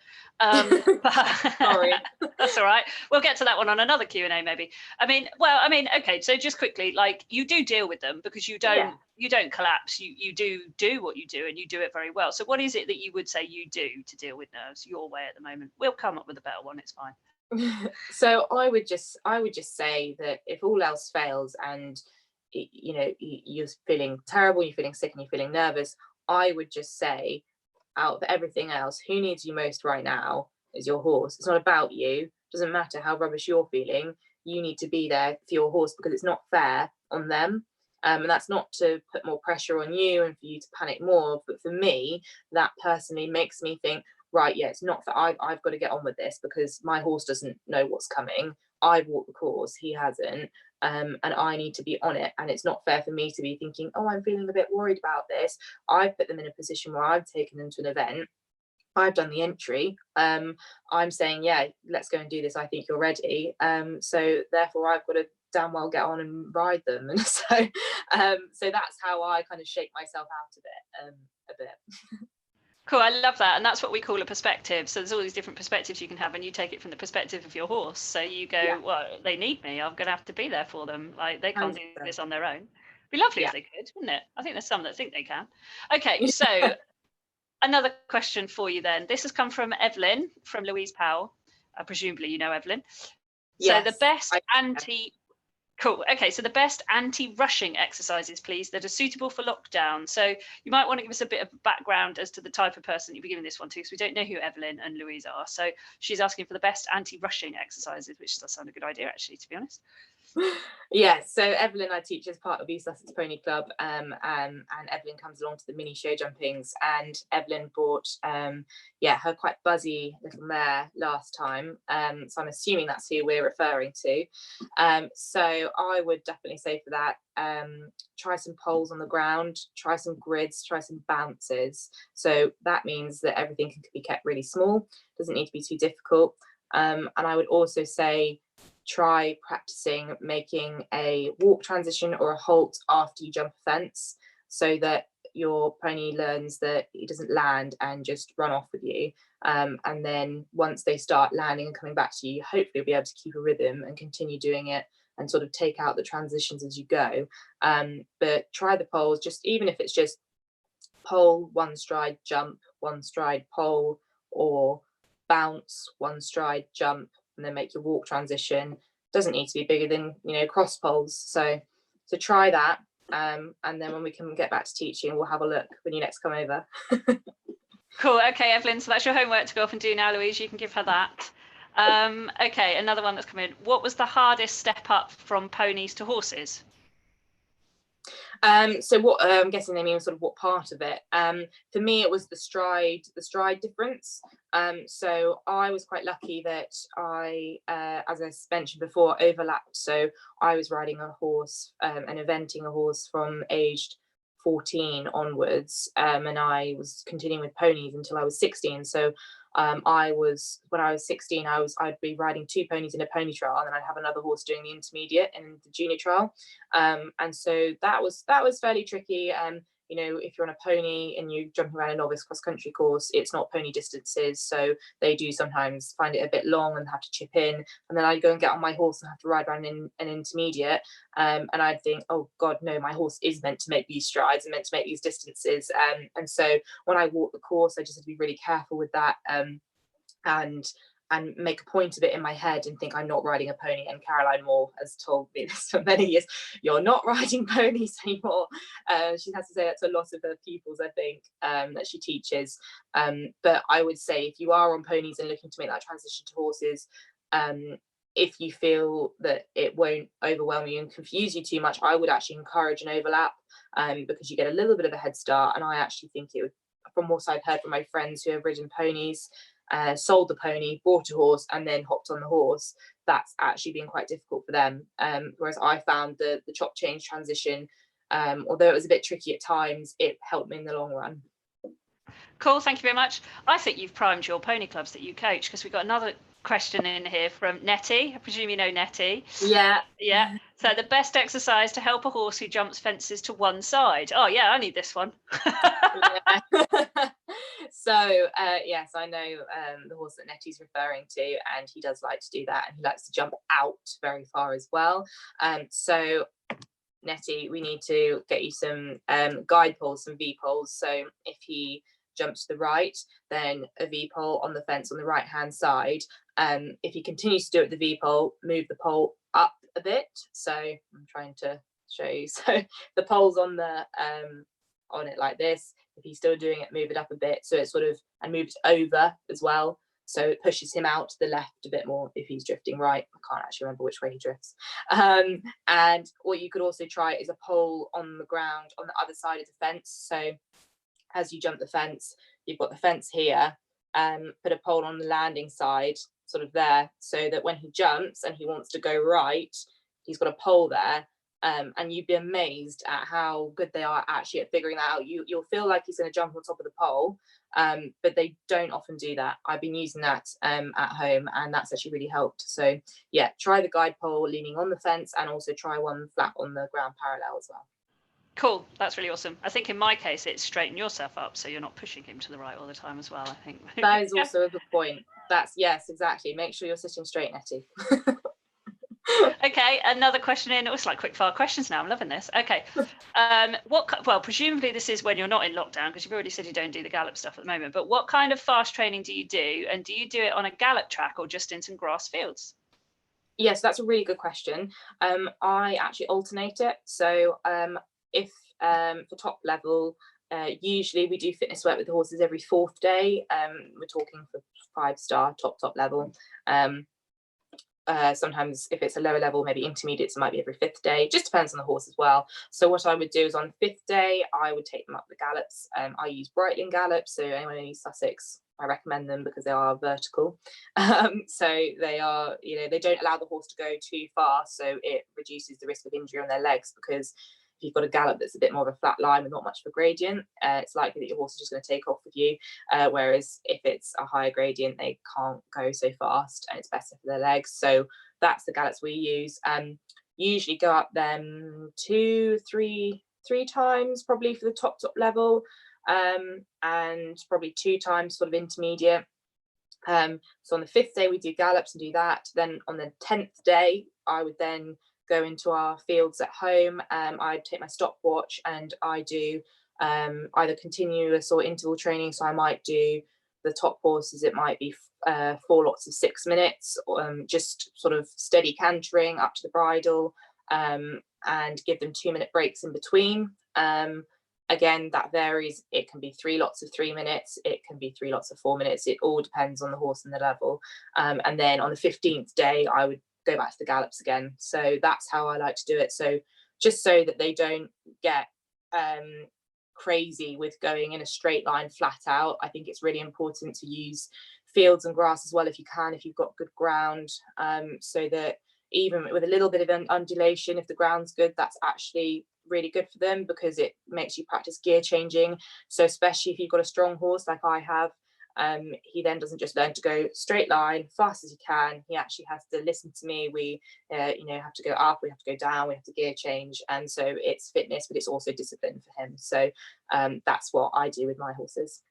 Sorry. That's all right. We'll get to that one on another Q&A maybe. I mean, okay. So just quickly, like, you do deal with them, because you don't collapse. You do what you do, and you do it very well. So what is it that you would say you do to deal with nerves your way at the moment? We'll come up with a better one. It's fine. So I would just say that if all else fails and you know you're feeling terrible, you're feeling sick and you're feeling nervous, I would just say, out of everything else, who needs you most right now is your horse. It's not about you. It doesn't matter how rubbish you're feeling. You need to be there for your horse, because it's not fair on them. And that's not to put more pressure on you and for you to panic more, but for me, that personally makes me think, right, yeah, it's not that I've got to get on with this because my horse doesn't know what's coming. I've walked the course, he hasn't, and I need to be on it, and it's not fair for me to be thinking, oh, I'm feeling a bit worried about this. I've put them in a position where I've taken them to an event, I've done the entry, I'm saying, yeah, let's go and do this, I think you're ready, so therefore I've got to damn well get on and ride them. And so that's how I kind of shake myself out of it a bit. Cool, I love that. And that's what we call a perspective. So there's all these different perspectives you can have, and you take it from the perspective of your horse. So you go, Yeah. well, they need me, I'm going to have to be there for them. Like, they can't do 100%. this on their own. It'd be lovely if they could, wouldn't it? I think there's some that think they can. Okay, so another question for you then. This has come from Evelyn, from Louise Powell. Presumably you know Evelyn. Yes, so the best Cool. Okay, so the best anti-rushing exercises, please, that are suitable for lockdown. So you might want to give us a bit of background as to the type of person you'll be giving this one to, because we don't know who Evelyn and Louise are. So she's asking for the best anti-rushing exercises, which does sound a good idea, actually, to be honest. Yes, so Evelyn I teach as part of East Sussex Pony Club, and Evelyn comes along to the mini show jumpings, and Evelyn brought her quite buzzy little mare last time, so I'm assuming that's who we're referring to. So I would definitely say for that, try some poles on the ground, try some grids, try some bounces. So that means that everything can be kept really small, doesn't need to be too difficult. And I would also say try practicing making a walk transition or a halt after you jump a fence, so that your pony learns that it doesn't land and just run off with you, and then once they start landing and coming back to you, hopefully you'll be able to keep a rhythm and continue doing it and sort of take out the transitions as you go. But try the poles, just even if it's just pole, one stride, jump, one stride, pole, or bounce, one stride, jump, and then make your walk transition. Doesn't need to be bigger than, cross poles. So try that, and then when we can get back to teaching, we'll have a look when you next come over. Cool. Okay, Evelyn, so that's your homework to go off and do now, Louise. You can give her that. Okay, another one that's come in. What was the hardest step up from ponies to horses? So what I'm guessing they mean sort of what part of it. For me, it was the stride difference. So I was quite lucky that I, as I mentioned before, overlapped. So I was riding a horse and eventing a horse from aged 14 onwards, and I was continuing with ponies until I was 16. So when I was 16, I'd be riding 2 ponies in a pony trial, and then I'd have another horse doing the intermediate and the junior trial. And so that was fairly tricky. If you're on a pony and you're jumping around a novice cross country course, it's not pony distances, so they do sometimes find it a bit long and have to chip in. And then I'd go and get on my horse and have to ride around in an intermediate, and I'd think, oh God, no, my horse is meant to make these strides and meant to make these distances. And so when I walk the course, I just have to be really careful with that, and make a point of it in my head and think I'm not riding a pony. And Caroline Moore has told me this for many years, you're not riding ponies anymore. She has to say that to a lot of her pupils, I think, that she teaches. But I would say if you are on ponies and looking to make that transition to horses, if you feel that it won't overwhelm you and confuse you too much, I would actually encourage an overlap, because you get a little bit of a head start. And I actually think it would, from what I've heard from my friends who have ridden ponies, sold the pony, bought a horse, and then hopped on the horse, that's actually been quite difficult for them. Whereas I found the chop change transition, although it was a bit tricky at times, it helped me in the long run. Cool, thank you very much. I think you've primed your pony clubs that you coach, because we've got another question in here from Nettie. I presume you know Nettie. Yeah. So the best exercise to help a horse who jumps fences to one side. Oh yeah, I need this one. So yes, I know the horse that Nettie's referring to, and he does like to do that, and he likes to jump out very far as well. So Nettie, we need to get you some guide poles, some V poles. So if he jumps to the right, then a V pole on the fence on the right hand side. If he continues to do it with the V pole, move the pole up a bit. So I'm trying to show you. So the pole's on the on it like this. If he's still doing it, move it up a bit, so it's sort of, and moves over as well, so it pushes him out to the left a bit more if he's drifting right. I can't actually remember which way he drifts. And what you could also try is a pole on the ground on the other side of the fence. So as you jump the fence, you've got the fence here, put a pole on the landing side, sort of there, so that when he jumps and he wants to go right, he's got a pole there. And you'd be amazed at how good they are actually at figuring that out. You'll feel like he's going to jump on top of the pole, but they don't often do that. I've been using that at home, and that's actually really helped. So yeah, try the guide pole leaning on the fence, and also try one flat on the ground parallel as well. Cool, that's really awesome. I think in my case, it's straighten yourself up so you're not pushing him to the right all the time as well, I think. That is also a good point. That's, yes, exactly. Make sure you're sitting straight, Nettie. Okay, another question in. It's like quick fire questions now. I'm loving this. Okay. Well, presumably this is when you're not in lockdown, because you've already said you don't do the gallop stuff at the moment, but what kind of fast training do you do? And do you do it on a gallop track or just in some grass fields? Yes, that's a really good question. I actually alternate it. So if for top level, usually we do fitness work with the horses every 4th day. We're talking for 5-star top level. Sometimes if it's a lower level, maybe intermediates, it might be every 5th day. Just depends on the horse as well. So what I would do is on 5th day, I would take them up the gallops. I use Breitling gallops, so anyone in East Sussex, I recommend them because they are vertical. So they are, they don't allow the horse to go too fast, so it reduces the risk of injury on their legs, because if you've got a gallop that's a bit more of a flat line with not much of a gradient, it's likely that your horse is just going to take off with you. Whereas if it's a higher gradient, they can't go so fast, and it's better for their legs. So that's the gallops we use. Usually go up them 2, 3 times probably for the top level, and probably 2 times sort of intermediate. So on the 5th day we do gallops and do that. Then on the 10th day I would then go into our fields at home. I'd take my stopwatch and I do either continuous or interval training. So I might do the top horses, it might be 4 lots of 6 minutes, just sort of steady cantering up to the bridle, and give them 2-minute breaks in between. Again, that varies. It can be 3 lots of 3 minutes. It can be 3 lots of 4 minutes. It all depends on the horse and the level. And then on the 15th day, I would go back to the gallops again. So that's how I like to do it. So just so that they don't get crazy with going in a straight line flat out, I think it's really important to use fields and grass as well if you can, if you've got good ground, so that even with a little bit of an undulation, if the ground's good, that's actually really good for them, because it makes you practice gear changing. So especially if you've got a strong horse like I have, he then doesn't just learn to go straight line fast as he can. He actually has to listen to me. We have to go up, we have to go down, we have to gear change, and so it's fitness, but it's also discipline for him. So that's what I do with my horses.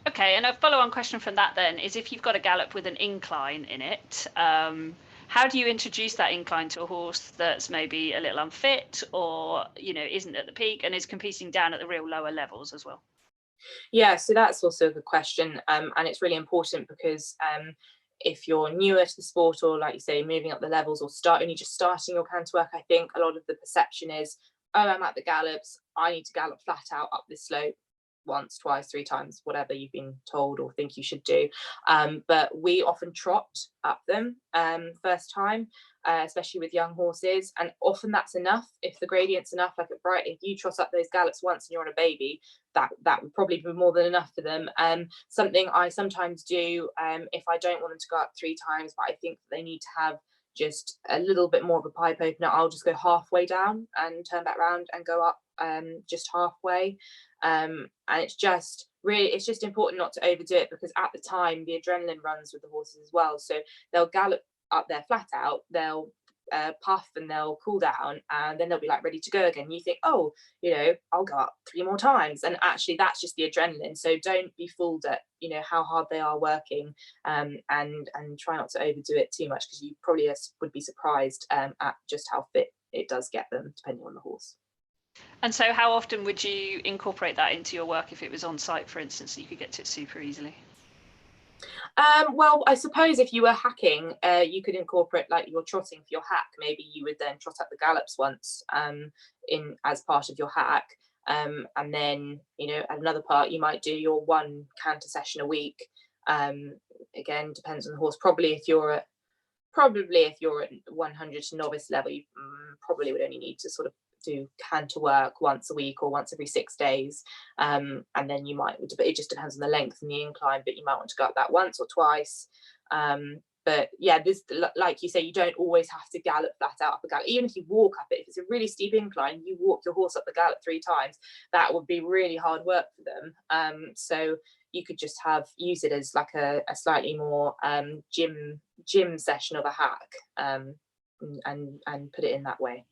Okay, and a follow-on question from that then is, if you've got a gallop with an incline in it, how do you introduce that incline to a horse that's maybe a little unfit, or isn't at the peak and is competing down at the real lower levels as well? Yeah, so that's also a good question, and it's really important, because if you're newer to the sport, or like you say, moving up the levels, or only just starting your canter work, I think a lot of the perception is, oh, I'm at the gallops, I need to gallop flat out up this slope once, twice, 3 times, whatever you've been told or think you should do. But we often trot up them first time, especially with young horses, and often that's enough. If the gradient's enough, like at Brighton, if you trot up those gallops once and you're on a baby, that would probably be more than enough for them. Something I sometimes do, if I don't want them to go up 3 times, but I think they need to have just a little bit more of a pipe opener, I'll just go halfway down and turn back round and go up just halfway. And it's just important not to overdo it, because at the time the adrenaline runs with the horses as well. So they'll gallop up there flat out, they'll puff and they'll cool down, and then they'll be like ready to go again. You think, oh, I'll go up 3 more times, and actually that's just the adrenaline. So don't be fooled at how hard they are working, and try not to overdo it too much, because you probably would be surprised at just how fit it does get them, depending on the horse. And so how often would you incorporate that into your work if it was on site, for instance, so you could get to it super easily? Well, I suppose if you were hacking, you could incorporate, like, your trotting for your hack. Maybe you would then trot up the gallops once in as part of your hack, and then at another part you might do your 1 canter session a week. Again, depends on the horse. Probably if you're at 100 to novice level, you probably would only need to sort of do canter work once a week or once every 6 days, and then it just depends on the length and the incline, but you might want to go up that once or twice. but yeah, this, like you say, you don't always have to gallop flat out up a gallop. Even if you walk up it, if it's a really steep incline, you walk your horse up the gallop 3 times, that would be really hard work for them. So you could just use it as like a slightly more gym session of a hack, and put it in that way.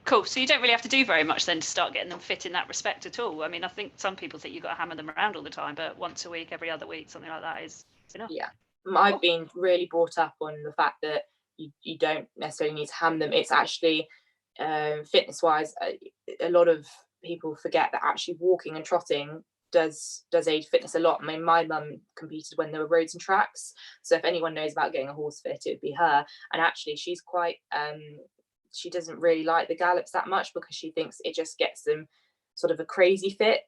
Cool. So you don't really have to do very much then to start getting them fit in that respect at all. I mean, I think some people think you've got to hammer them around all the time, but once a week, every other week, something like that is enough. Yeah, I've been really brought up on the fact that you don't necessarily need to hammer them. It's actually, fitness wise, a lot of people forget that actually walking and trotting does aid fitness a lot. I mean, my mum competed when there were roads and tracks, so if anyone knows about getting a horse fit, it would be her. And actually she's quite she doesn't really like the gallops that much, because she thinks it just gets them sort of a crazy fit.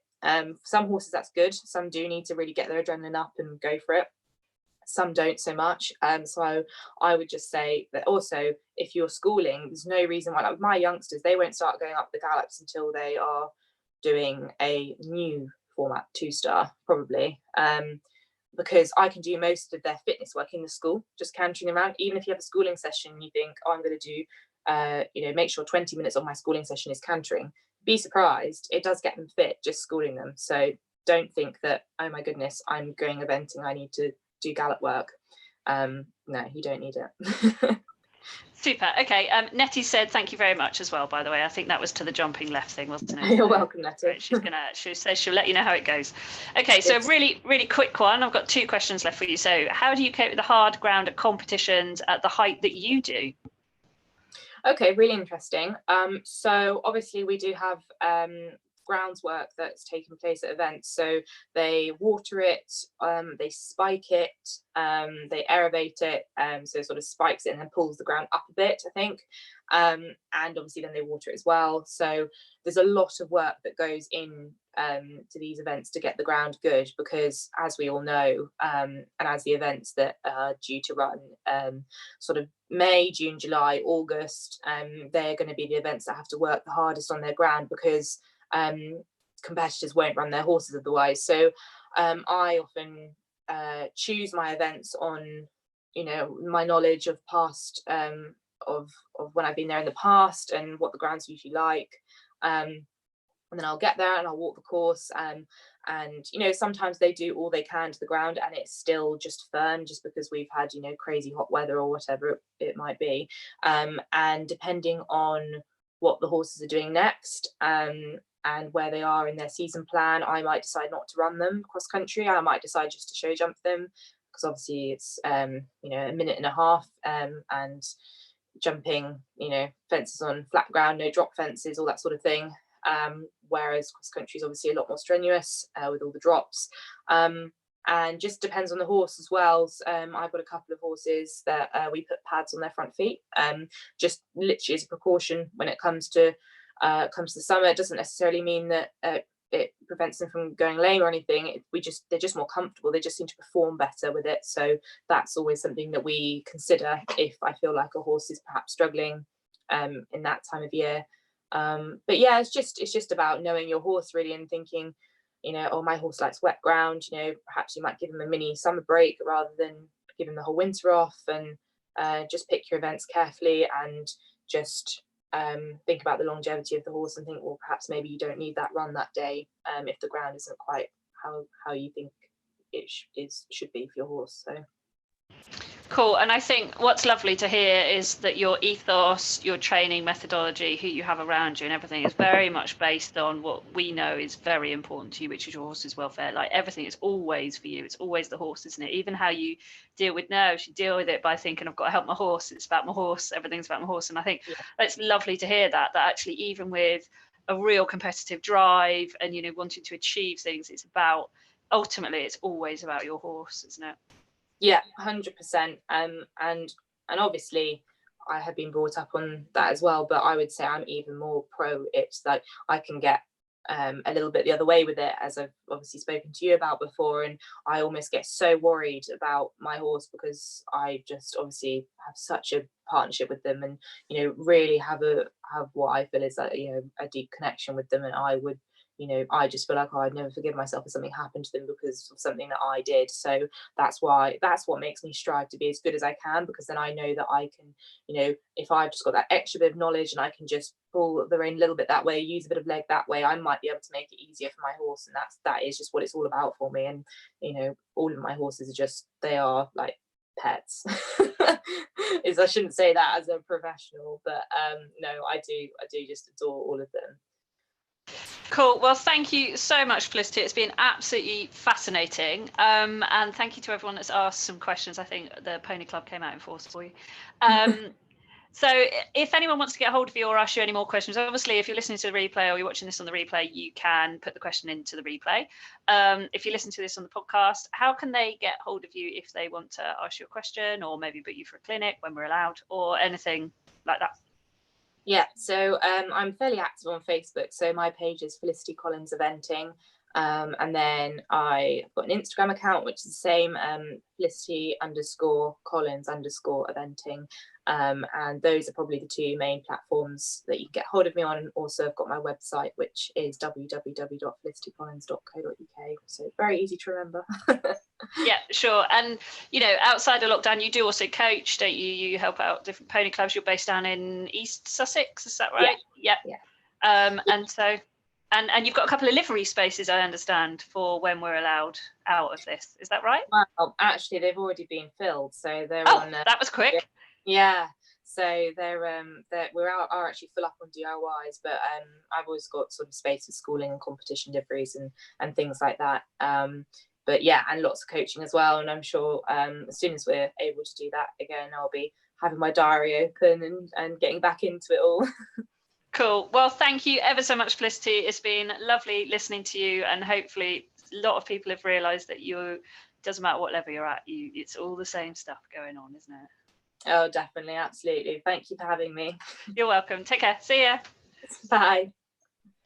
Some horses that's good, some do need to really get their adrenaline up and go for it, some don't so much. So I would just say that also, if you're schooling, there's no reason why, like my youngsters, they won't start going up the gallops until they are doing a new format 2-star probably, because I can do most of their fitness work in the school, just cantering around. Even if you have a schooling session, you think, oh, I'm going to do make sure 20 minutes of my schooling session is cantering, be surprised, it does get them fit just schooling them. So don't think that, oh my goodness, I'm going eventing, I need to do gallop work. No, you don't need it. Super. Okay. Nettie said thank you very much as well, by the way. I think that was to the jumping left thing, wasn't it? You're welcome, Nettie. She says she'll let you know how it goes. Okay, so a really, really quick one. I've got 2 questions left for you. So how do you cope with the hard ground at competitions at the height that you do? Okay, really interesting. So obviously we do have grounds work that's taking place at events. So they water it, they spike it, they aerate it, so it sort of spikes it and then pulls the ground up a bit, I think. And obviously then they water it as well. So there's a lot of work that goes in to these events to get the ground good, because as we all know, and as the events that are due to run sort of May, June, July, August, they're going to be the events that have to work the hardest on their ground, because competitors won't run their horses otherwise. So I often choose my events on, my knowledge of past of when I've been there in the past and what the ground's usually like. And then I'll get there and I'll walk the course, and sometimes they do all they can to the ground and it's still just fern, just because we've had crazy hot weather or whatever it might be, and depending on what the horses are doing next, and where they are in their season plan, I might decide not to run them cross country. I might decide just to show jump them, because obviously it's a minute and a half, and jumping fences on flat ground, no drop fences, all that sort of thing. Whereas cross country is obviously a lot more strenuous with all the drops, and just depends on the horse as well. I've got a couple of horses that we put pads on their front feet, just literally as a precaution when it comes to the summer. It doesn't necessarily mean that it prevents them from going lame or anything. They're just more comfortable. They just seem to perform better with it. So that's always something that we consider if I feel like a horse is perhaps struggling in that time of year. But yeah, it's just about knowing your horse really, and thinking, oh, my horse likes wet ground, perhaps you might give him a mini summer break rather than give him the whole winter off, and just pick your events carefully, and just think about the longevity of the horse, and think, well, perhaps maybe you don't need that run that day if the ground isn't quite how you think it should be for your horse. So cool. And I think what's lovely to hear is that your ethos, your training methodology, who you have around you and everything is very much based on what we know is very important to you, which is your horse's welfare. Like everything is always for you. It's always the horse, isn't it? Even how you deal with nerves, you deal with it by thinking, I've got to help my horse. It's about my horse. Everything's about my horse. And I think it's lovely to hear that actually, even with a real competitive drive and, wanting to achieve things, it's about, ultimately, it's always about your horse, isn't it? Yeah, 100%. And obviously I have been brought up on that as well, but I would say I'm even more pro it. Like I can get a little bit the other way with it, as I've obviously spoken to you about before, and I almost get so worried about my horse because I just obviously have such a partnership with them, and really have what I feel is a deep connection with them, and I would you know, I just feel like, oh, I'd never forgive myself if something happened to them because of something that I did. So that's what makes me strive to be as good as I can, because then I know that I can, you know, if I've just got that extra bit of knowledge and I can just pull the rein a little bit that way, use a bit of leg that way, I might be able to make it easier for my horse. And that is just what it's all about for me. And, you know, all of my horses are just, they are like pets. I shouldn't say that as a professional, but no, I do just adore all of them. Cool. Well, thank you so much, Felicity. It's been absolutely fascinating. And thank you to everyone that's asked some questions. I think the Pony Club came out in force for you. So if anyone wants to get hold of you or ask you any more questions, obviously, if you're listening to the replay or you're watching this on the replay, you can put the question into the replay. If you listen to this on the podcast, how can they get hold of you if they want to ask you a question, or maybe book you for a clinic when we're allowed, or anything like that? Yeah, so I'm fairly active on Facebook. So my page is Felicity Collins Eventing. And then I've got an Instagram account, which is the same, Felicity_Collins_Eventing. And those are probably the two main platforms that you can get hold of me on. And also I've got my website, which is www.felicitycollins.co.uk. So very easy to remember. Yeah, sure. And, you know, outside of lockdown, you do also coach, don't you? You help out different pony clubs. You're based down in East Sussex, is that right? Yeah. And so, and you've got a couple of livery spaces, I understand, for when we're allowed out of this. Is that right? Well, actually, they've already been filled, so they're Oh, on. that was quick. Yeah. So we're actually full up on DIYs, but I've always got sort of space for schooling and competition liveries and things like that. But yeah, and lots of coaching as well. And I'm sure as soon as we're able to do that again, I'll be having my diary open and getting back into it all. Cool. Well, thank you ever so much, Felicity. It's been lovely listening to you, and hopefully a lot of people have realised that doesn't matter what level you're at, it's all the same stuff going on, isn't it? Oh, definitely. Absolutely. Thank you for having me. You're welcome. Take care. See ya. Bye.